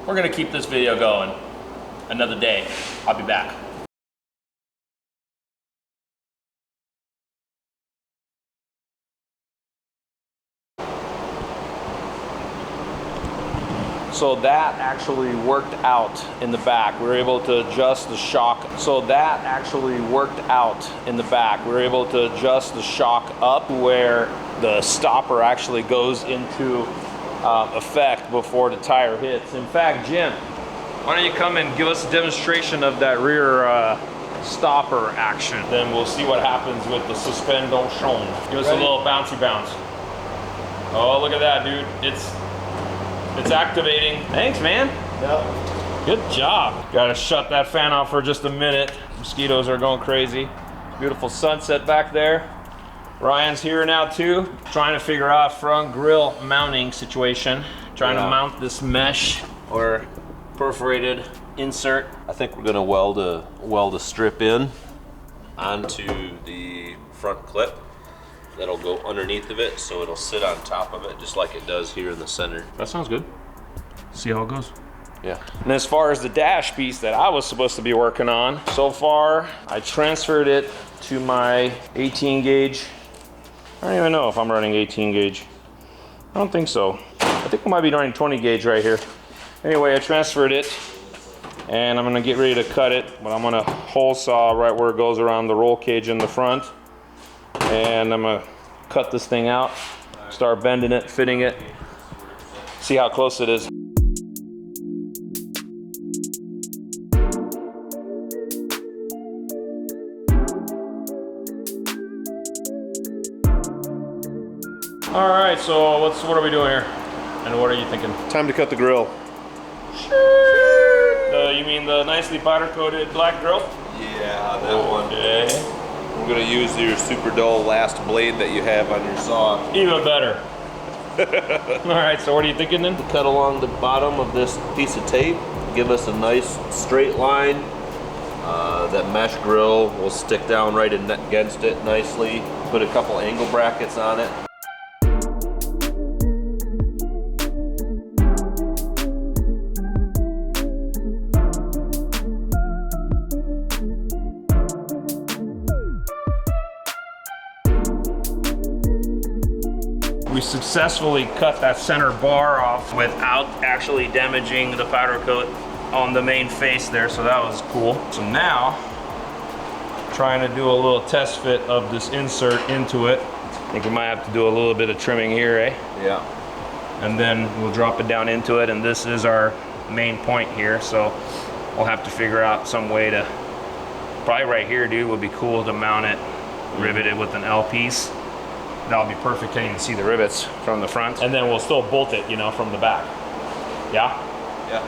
we're gonna keep this video going another day. I'll be back. So that actually worked out in the back. We were able to adjust the shock. So that actually worked out in the back. We were able to adjust the shock up where the stopper actually goes into effect before the tire hits. In fact, Jim, why don't you come and give us a demonstration of that rear stopper action. Then we'll see what happens with the suspension. Give us a little bouncy bounce. Oh, look at that, dude. It's activating. Thanks, man. Yep. Good job. Gotta shut that fan off for just a minute. Mosquitoes are going crazy. Beautiful sunset back there. Ryan's here now too. Trying to figure out front grille mounting situation. Trying to mount this mesh or perforated insert. I think we're gonna weld a strip in onto the front clip. That'll go underneath of it, so it'll sit on top of it, just like it does here in the center. That sounds good. See how it goes. Yeah. And as far as the dash piece that I was supposed to be working on, so far I transferred it to my 18 gauge. I don't even know if I'm running 18 gauge. I don't think so. I think I might be running 20 gauge right here. Anyway, I transferred it and I'm gonna get ready to cut it, but I'm gonna hole saw right where it goes around the roll cage in the front. And I'm gonna cut this thing out, start bending it, fitting it, see how close it is. All right, so what are we doing here? And what are you thinking? Time to cut the grill. You mean the nicely powder coated black grill? Yeah, that one. Okay. We're gonna use your super dull last blade that you have on your saw. Even better. All right, so what are you thinking then? Cut along the bottom of this piece of tape, give us a nice straight line. That mesh grill will stick down right against it nicely. Put a couple angle brackets on it. We successfully cut that center bar off without actually damaging the powder coat on the main face there, so that was cool. So now, trying to do a little test fit of this insert into it. I think we might have to do a little bit of trimming here, eh? Yeah. And then we'll drop it down into it, and this is our main point here, so we'll have to figure out some way to, probably right here, dude, would be cool to mount it, rivet it with an L piece. That'll be perfect, can't even see the rivets from the front. And then we'll still bolt it, you know, from the back. Yeah? Yeah.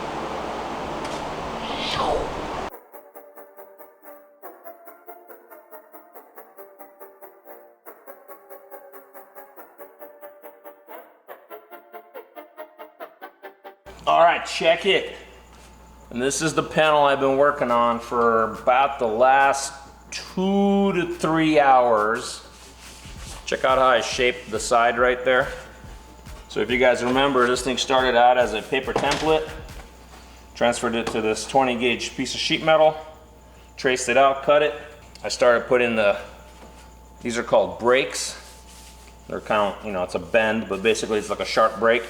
All right, check it. And this is the panel I've been working on for about the last 2 to 3 hours. Check out how I shaped the side right there. So if you guys remember, this thing started out as a paper template, transferred it to this 20 gauge piece of sheet metal, traced it out, cut it. I started putting these are called brakes. They're kind of, you know, it's a bend, but basically it's like a sharp brake.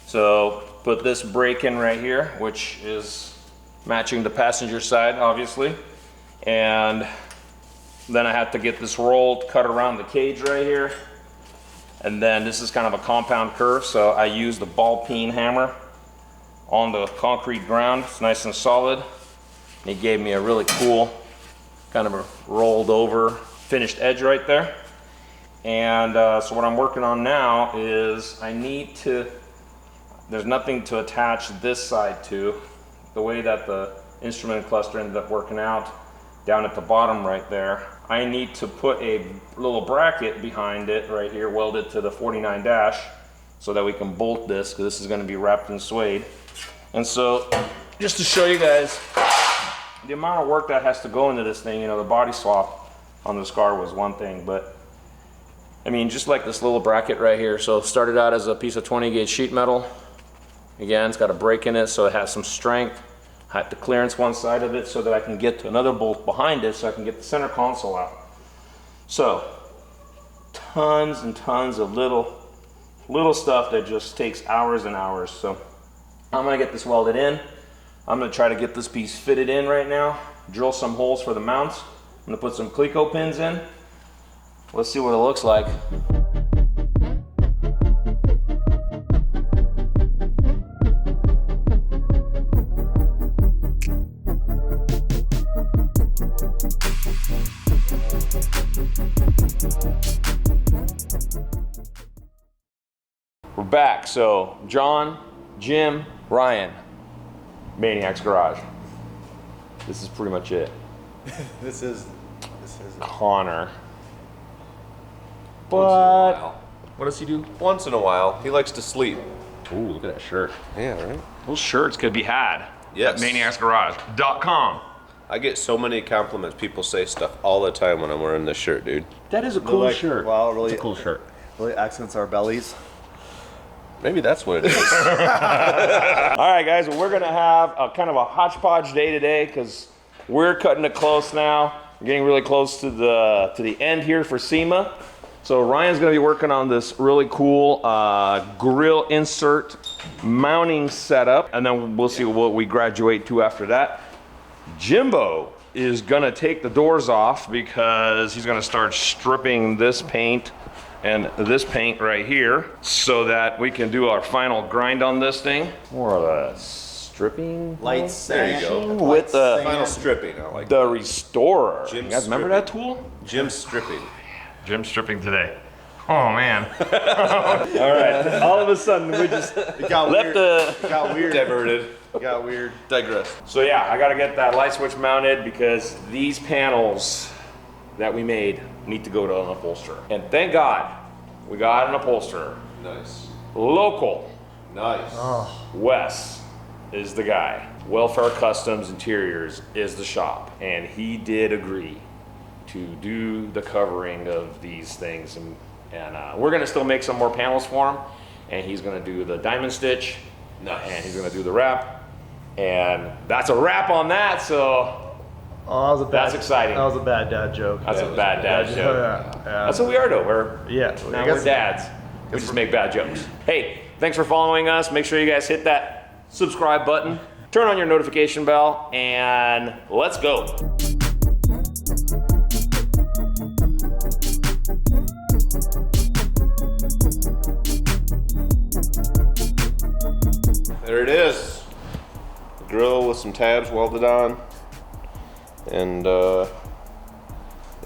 So put this brake in right here, which is matching the passenger side, obviously. And then I had to get this rolled, cut around the cage right here. And then this is kind of a compound curve, so I used the ball peen hammer on the concrete ground. It's nice and solid. And he gave me a really cool, kind of a rolled over finished edge right there. And so what I'm working on now is there's nothing to attach this side to. The way that the instrument cluster ended up working out down at the bottom right there, I need to put a little bracket behind it right here, weld it to the 49 dash so that we can bolt this, because this is going to be wrapped in suede. And so just to show you guys the amount of work that has to go into this thing, you know, the body swap on this car was one thing, but I mean, just like this little bracket right here. So it started out as a piece of 20 gauge sheet metal. Again, it's got a break in it so it has some strength. I have to clearance one side of it so that I can get to another bolt behind it so I can get the center console out. So, tons and tons of little stuff that just takes hours and hours. So, I'm gonna get this welded in. I'm gonna try to get this piece fitted in right now, drill some holes for the mounts. I'm gonna put some Cleco pins in. Let's see what it looks like. We're back, so John, Jim, Ryan, Maniacs Garage. This is pretty much it. This is Connor. Once in a But while. what does he do? Once in a while, he likes to sleep. Ooh, look at that shirt. Yeah, right? Those shirts could be had Yes. at maniacsgarage.com. I get so many compliments. People say stuff all the time when I'm wearing this shirt, dude. That is a cool like, shirt. wow, really, It's a cool shirt. really accents our bellies. Maybe that's what it is. All right, guys, well, we're gonna have a kind of a hodgepodge day today because we're cutting it close now. We're getting really close to the end here for Sema. So Ryan's gonna be working on this really cool grill insert mounting setup, and then we'll see what we graduate to after that. Jimbo is gonna take the doors off because he's gonna start stripping this paint and this paint right here so that we can do our final grind on this thing. More of a stripping Light There you go. sand. with the Final stripping. I like the restorer. Jim's You guys remember stripping. that tool? Jim's stripping. Jim's stripping today. Oh man. All right. All of a sudden we just It got left weird. the. It got weird. Diverted. It got weird. Digress. So yeah, I gotta get that light switch mounted because these panels that we made need to go to an upholsterer. And thank God we got an upholsterer. Nice. Local. Nice. Wes is the guy. Welfare Customs Interiors is the shop. And he did agree to do the covering of these things. And we're gonna still make some more panels for him. And he's gonna do the diamond stitch. Nice. And he's gonna do the wrap. And that's a wrap on that, so Oh, that was a bad, That's exciting. That was a bad dad joke. that's That a was bad dad Yeah, joke. yeah. That's what we are though, we're Yeah, now I guess- we're dads. We just make bad jokes. Hey, thanks for following us. Make sure you guys hit that subscribe button, turn on your notification bell, and let's go. There it is. The grill with some tabs welded on. And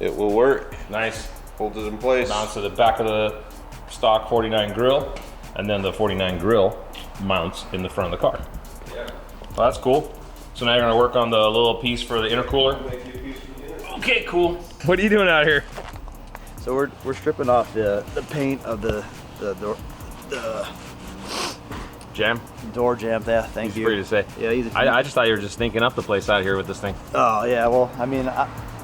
it will work. Nice. Hold it in place. Mounts to the back of the stock 49 grill, and then the 49 grill mounts in the front of the car. Yeah. Well, that's cool. So now you're gonna work on the little piece for the intercooler. Okay, cool. What are you doing out here? So we're stripping off the paint of the Jam? door jamb. Yeah, thank Easy you. for you to say. Yeah, easy. I just thought you were just thinking up the place out here with this thing. Oh yeah. Well, I mean,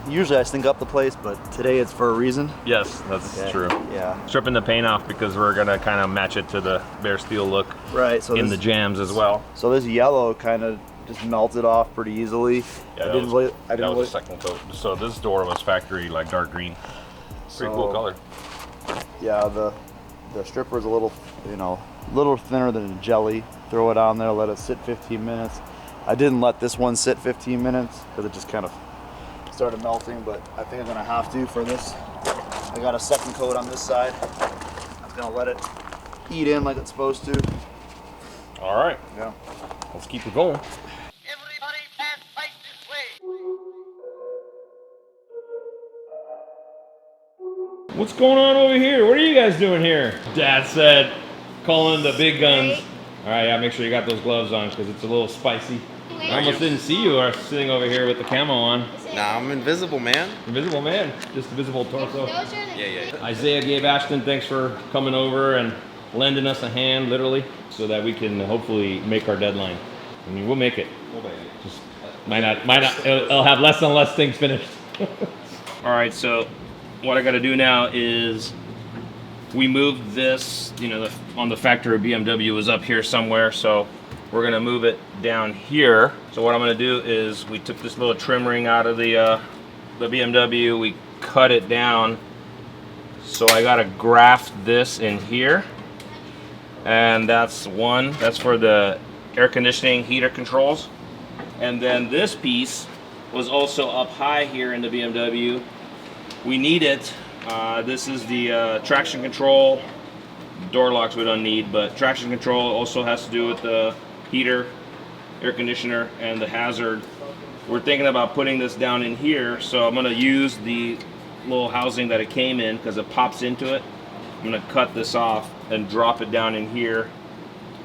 usually I stink up the place, but today it's for a reason. Yes, that's Okay. true. Yeah. Stripping the paint off because we're gonna kind of match it to the bare steel look Right. So in the this, jams as well. so this yellow kind of just melted off pretty easily. Yeah, I that didn't was, really. I that didn't was really. the second coat. So this door was factory like dark green. Pretty cool So- color. Yeah, the stripper's a little, little thinner than a jelly. Throw it on there, let it sit 15 minutes. I didn't let this one sit 15 minutes because it just kind of started melting, but I think I'm gonna have to for this. I got a second coat on this side. I'm gonna let it eat in like it's supposed to. All right, Yeah. let's keep it going. Everybody pass right this way. What's going on over here? What are you guys doing here? Dad said, call in the big guns. All right, yeah, make sure you got those gloves on because it's a little spicy. I almost didn't see you sitting over here with the camo on. Nah, I'm invisible, man. Invisible man, just a visible torso. Yeah. Isaiah gave Ashton, thanks for coming over and lending us a hand, literally, so that we can hopefully make our deadline. I mean, we'll make it. Just might not. It'll have less and less things finished. All right, so what I got to do now is we moved this. On the factory BMW was up here somewhere, so we're gonna move it down here. So what I'm gonna do is we took this little trim ring out of the BMW, we cut it down. So I gotta graft this in here. And that's one, that's for the air conditioning heater controls. And then this piece was also up high here in the BMW. We need it. This is the traction control. Door locks we don't need, but traction control also has to do with the heater, air conditioner, and the hazard. We're thinking about putting this down in here, so I'm gonna use the little housing that it came in because it pops into it. I'm gonna cut this off and drop it down in here.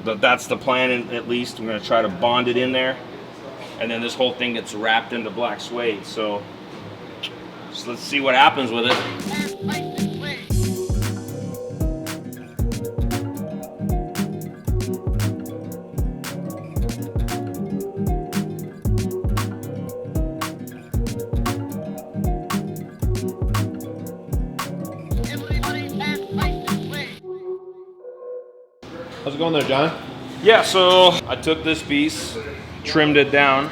But that's the plan, at least. I'm gonna try to bond it in there, and then this whole thing gets wrapped into black suede. So let's see what happens with it. How's it going there, John? Yeah, so I took this piece, trimmed it down,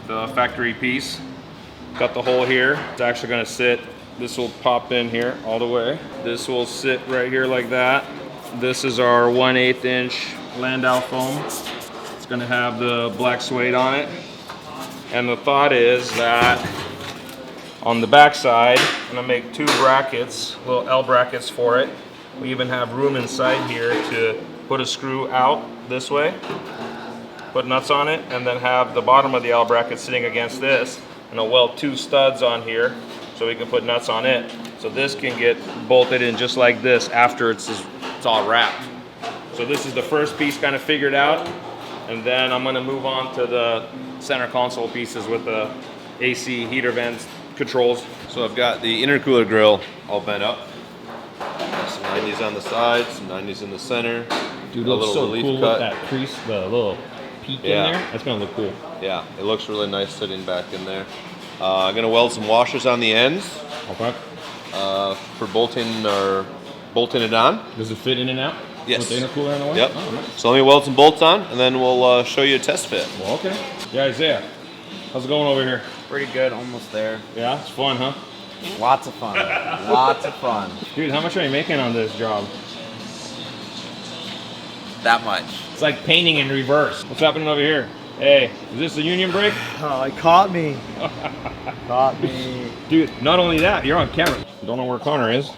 the factory piece, got the hole here. It's actually gonna sit, this will pop in here all the way. This will sit right here like that. This is our 1/8 inch Landau foam. It's gonna have the black suede on it. And the thought is that on the back side, I'm gonna make 2 brackets, little L brackets for it. We even have room inside here to put a screw out this way, put nuts on it, and then have the bottom of the L bracket sitting against this, and I'll weld 2 studs on here so we can put nuts on it. So this can get bolted in just like this after it's all wrapped. So this is the first piece kind of figured out, and then I'm gonna move on to the center console pieces with the AC heater vents controls. So I've got the intercooler grill all bent up. Some 90s on the side, some 90s in the center. Dude, a looks little so relief cool cut. with that crease, the little peak Yeah. in there. That's gonna look cool. Yeah, it looks really nice sitting back in there. I'm gonna weld some washers on the ends Okay. for bolting it on. Does it fit in and out? Yes. With the intercooler in the way? Yep. Oh, nice. So let me weld some bolts on, and then we'll show you a test fit. Well, okay. Yeah, Isaiah, how's it going over here? Pretty good, almost there. Yeah, it's fun, huh? Lots of fun. Lots of fun. Dude, how much are you making on this job? That much. It's like painting in reverse. What's happening over here? Hey, is this a union brake? Oh, it caught me. Caught me. Dude, not only that, you're on camera. Don't know where Connor is,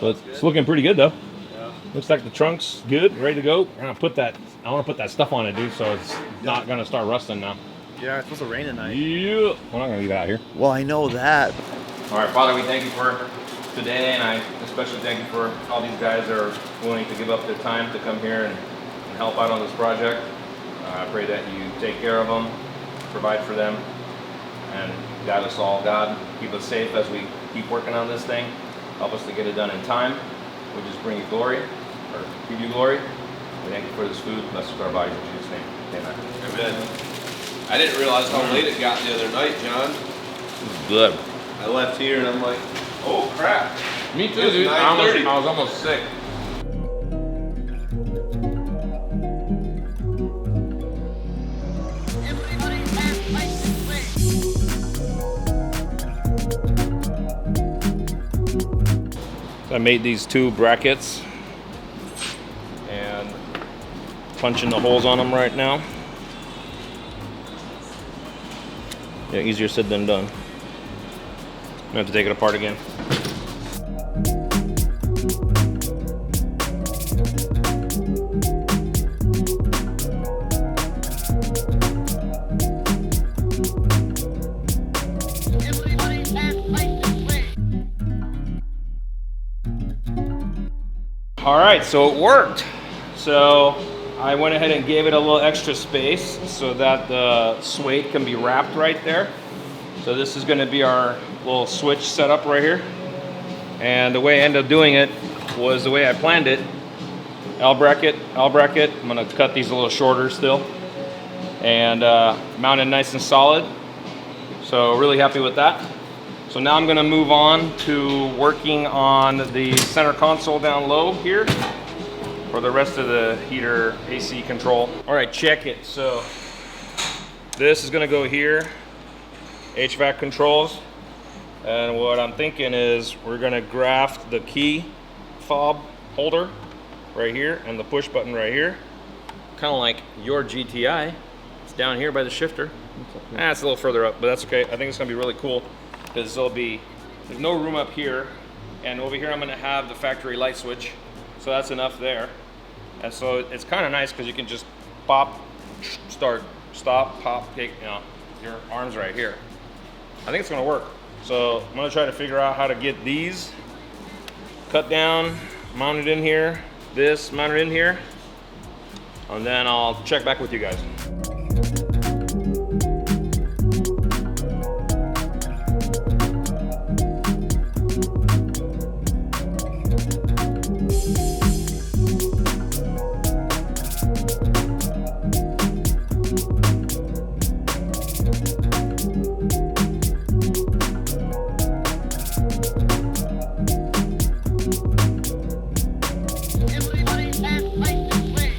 but it's looking pretty good though. Yeah. Looks like the trunk's good, ready to go. I want to put that stuff on it, dude, so it's not gonna start rusting now. Yeah, it's supposed to rain tonight. Yeah. We're not gonna leave it out here. Well, I know that. All right, Father, we thank you for today, and I especially thank you for all these guys that are willing to give up their time to come here and help out on this project. I pray that you take care of them, provide for them, and guide us all. God, keep us safe as we keep working on this thing. Help us to get it done in time. We just bring you glory, or give you glory. We thank you for this food. Bless our bodies in Jesus' name. Amen. Amen. I didn't realize how late it got the other night, John. This is good. I left here and I'm like, oh crap. Me too, It's dude. I 9:30. was almost sick. Everybody has right this way. I made these 2 brackets and punching the holes on them right now. Yeah, easier said than done. I have to take it apart again. Everybody has right this way. All right, so it worked. So I went ahead and gave it a little extra space so that the suede can be wrapped right there. So this is going to be our little switch setup right here. And the way I ended up doing it was the way I planned it. L bracket. I'm going to cut these a little shorter still. And mount it nice and solid. So really happy with that. So now I'm going to move on to working on the center console down low here. for the rest of the heater AC control. All right, check it. So this is gonna go here, HVAC controls. And what I'm thinking is we're gonna graft the key fob holder right here and the push button right here. Kind of like your GTI. It's down here by the shifter. It's a little further up, but that's okay. I think it's gonna be really cool because there's no room up here. And over here I'm gonna have the factory light switch. So that's enough there. And so it's kind of nice because you can just pop, start, stop, pop, take, you know, your arms right here. I think it's gonna work. So I'm gonna try to figure out how to get these cut down, mounted in here, this mounted in here, and then I'll check back with you guys. Everybody pass right this way.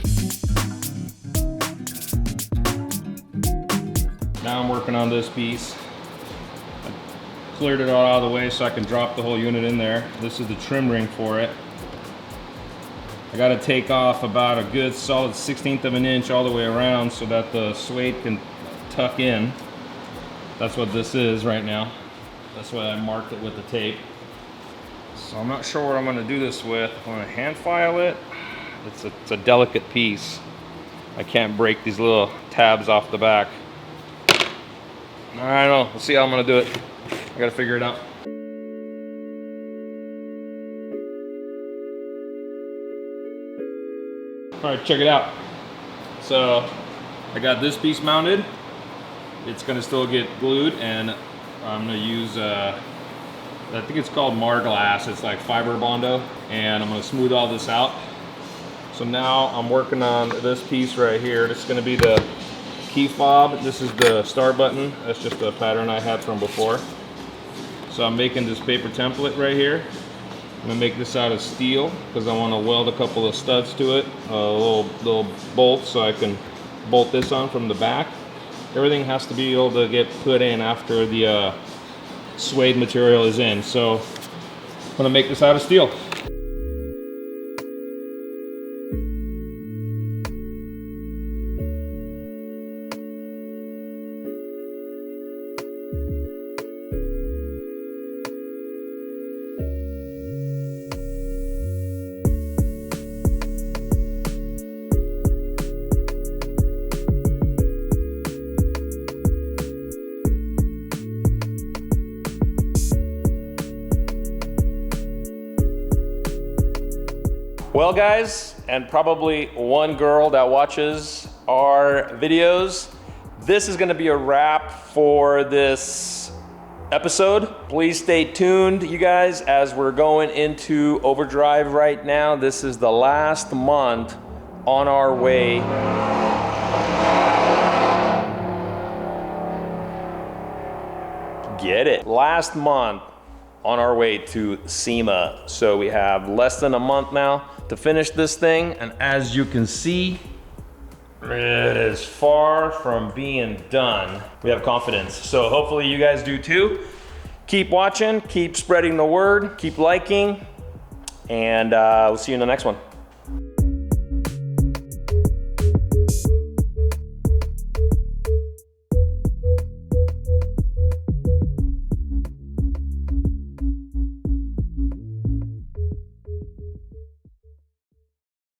Now I'm working on this piece. I cleared it all out of the way so I can drop the whole unit in there. This is the trim ring for it. I got to take off about a good solid 1/16 of an inch all the way around so that the suede can tuck in. That's what this is right now. That's why I marked it with the tape. So I'm not sure what I'm going to do this with. I'm going to hand file it. It's a delicate piece. I can't break these little tabs off the back. I don't know. We'll see how I'm going to do it. I got to figure it out. All right, check it out. So I got this piece mounted. It's going to still get glued, and I'm going to use I think it's called Marglass. It's like fiber bondo, and I'm going to smooth all this out. So now I'm working on this piece right here. This is going to be the key fob. This is the start button. That's just a pattern I had from before. So I'm making this paper template right here. I'm gonna make this out of steel because I want to weld a couple of studs to it, little bolts, so I can bolt this on from the back. Everything has to be able to get put in after the suede material is in. So I'm gonna make this out of steel. Well guys, and probably one girl that watches our videos, this is gonna be a wrap for this episode. Please stay tuned, you guys, as we're going into overdrive right now. This is the last month on our way. Get it? Last month on our way to Sema. So we have less than a month now to finish this thing, and as you can see, it is far from being done. We have confidence, so hopefully you guys do too. Keep watching, keep spreading the word, keep liking, and we'll see you in the next one.